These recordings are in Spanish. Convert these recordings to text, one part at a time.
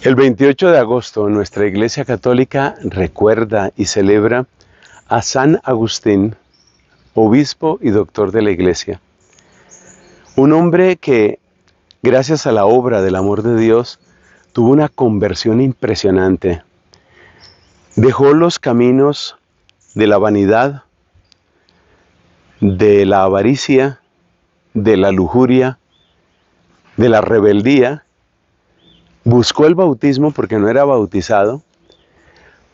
El 28 de agosto nuestra Iglesia Católica recuerda y celebra a San Agustín, obispo y doctor de la Iglesia. Un hombre que, gracias a la obra del amor de Dios, tuvo una conversión impresionante. Dejó los caminos de la vanidad, de la avaricia, de la lujuria, de la rebeldía. Buscó el bautismo porque no era bautizado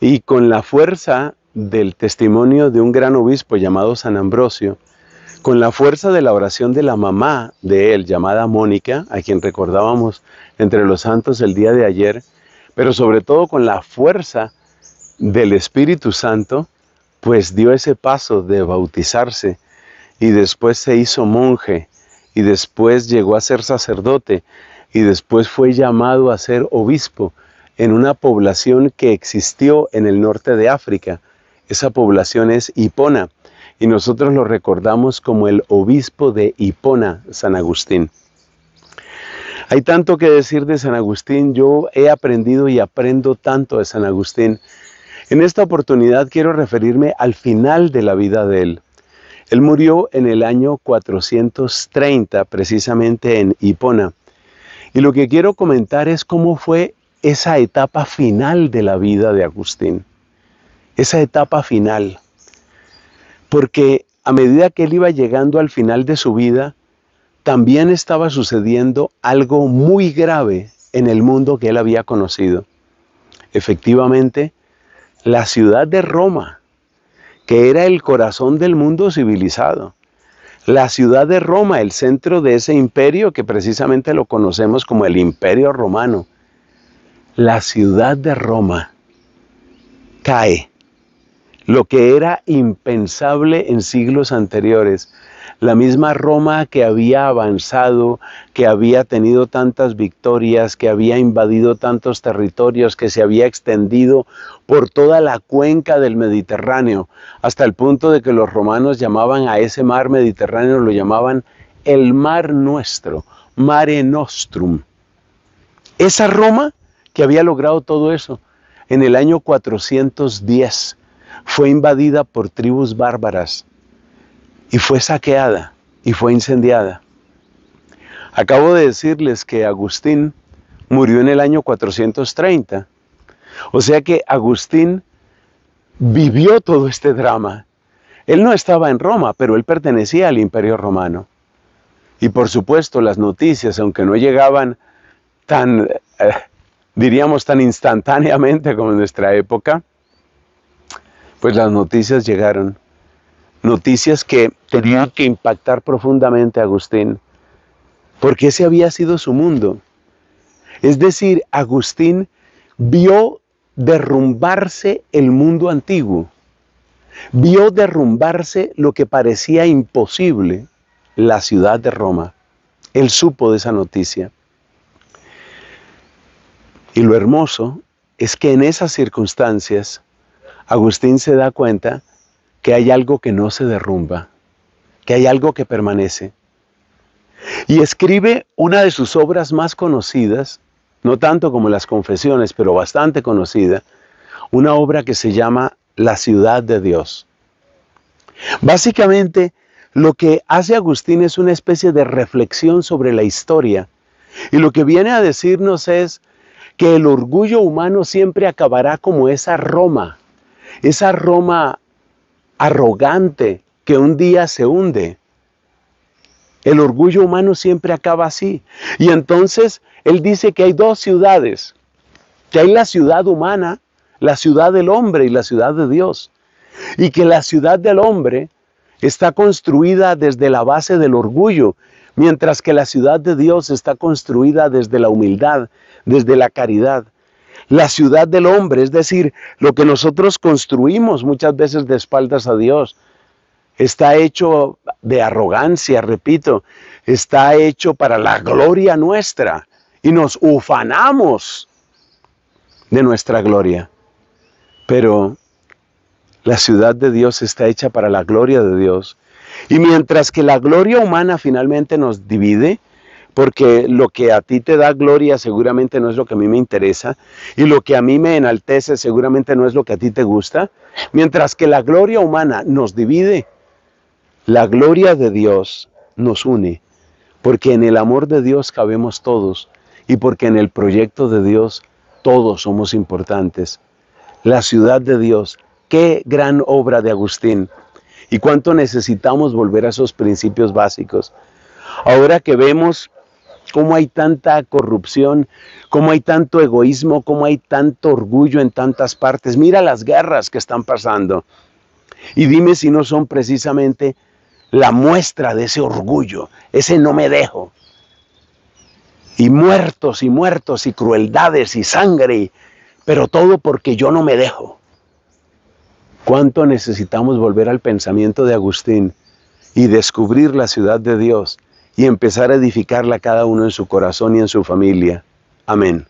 y con la fuerza del testimonio de un gran obispo llamado San Ambrosio, con la fuerza de la oración de la mamá de él, llamada Mónica, a quien recordábamos entre los santos el día de ayer, pero sobre todo con la fuerza del Espíritu Santo, pues dio ese paso de bautizarse y después se hizo monje y después llegó a ser sacerdote y después fue llamado a ser obispo en una población que existió en el norte de África. Esa población es Hipona y nosotros lo recordamos como el obispo de Hipona, San Agustín. Hay tanto que decir de San Agustín. Yo he aprendido y aprendo tanto de San Agustín. En esta oportunidad quiero referirme al final de la vida de él. Él murió en el año 430, precisamente en Hipona. Y lo que quiero comentar es cómo fue esa etapa final de la vida de Agustín. Esa etapa final. Porque a medida que él iba llegando al final de su vida, también estaba sucediendo algo muy grave en el mundo que él había conocido. Efectivamente, la ciudad de Roma, que era el corazón del mundo civilizado. La ciudad de Roma, el centro de ese imperio que precisamente lo conocemos como el Imperio Romano. La ciudad de Roma cae. Lo que era impensable en siglos anteriores. La misma Roma que había avanzado, que había tenido tantas victorias, que había invadido tantos territorios, que se había extendido por toda la cuenca del Mediterráneo, hasta el punto de que los romanos llamaban a ese mar Mediterráneo, lo llamaban el mar nuestro, Mare Nostrum. Esa Roma que había logrado todo eso, en el año 410, fue invadida por tribus bárbaras y fue saqueada y fue incendiada. Acabo de decirles que Agustín murió en el año 430. O sea que Agustín vivió todo este drama. Él no estaba en Roma, pero él pertenecía al Imperio Romano. Y por supuesto las noticias, aunque no llegaban tan, diríamos tan instantáneamente como en nuestra época, pues las noticias llegaron. Noticias que tenían que impactar profundamente a Agustín, porque ese había sido su mundo. Es decir, Agustín vio derrumbarse el mundo antiguo, vio derrumbarse lo que parecía imposible, la ciudad de Roma. Él supo de esa noticia. Y lo hermoso es que en esas circunstancias, Agustín se da cuenta que hay algo que no se derrumba, que hay algo que permanece. Y escribe una de sus obras más conocidas, no tanto como las Confesiones, pero bastante conocida, una obra que se llama La ciudad de Dios. Básicamente, lo que hace Agustín es una especie de reflexión sobre la historia. Y lo que viene a decirnos es que el orgullo humano siempre acabará como esa Roma arrogante que un día se hunde. El orgullo humano siempre acaba así. Y entonces él dice que hay dos ciudades, que hay la ciudad humana, la ciudad del hombre y la ciudad de Dios. Y que la ciudad del hombre está construida desde la base del orgullo, mientras que la ciudad de Dios está construida desde la humildad, desde la caridad. La ciudad del hombre, es decir, lo que nosotros construimos muchas veces de espaldas a Dios, está hecho de arrogancia, repito, está hecho para la gloria nuestra y nos ufanamos de nuestra gloria. Pero la ciudad de Dios está hecha para la gloria de Dios. Y mientras que la gloria humana finalmente nos divide, porque lo que a ti te da gloria seguramente no es lo que a mí me interesa, y lo que a mí me enaltece seguramente no es lo que a ti te gusta. Mientras que la gloria humana nos divide, la gloria de Dios nos une, porque en el amor de Dios cabemos todos, y porque en el proyecto de Dios todos somos importantes. La ciudad de Dios, qué gran obra de Agustín, y cuánto necesitamos volver a esos principios básicos. Ahora que vemos cómo hay tanta corrupción, cómo hay tanto egoísmo, cómo hay tanto orgullo en tantas partes. Mira las guerras que están pasando. Y dime si no son precisamente la muestra de ese orgullo, ese no me dejo. Y muertos y crueldades y sangre, pero todo porque yo no me dejo. ¿Cuánto necesitamos volver al pensamiento de Agustín y descubrir la ciudad de Dios y empezar a edificarla cada uno en su corazón y en su familia? Amén.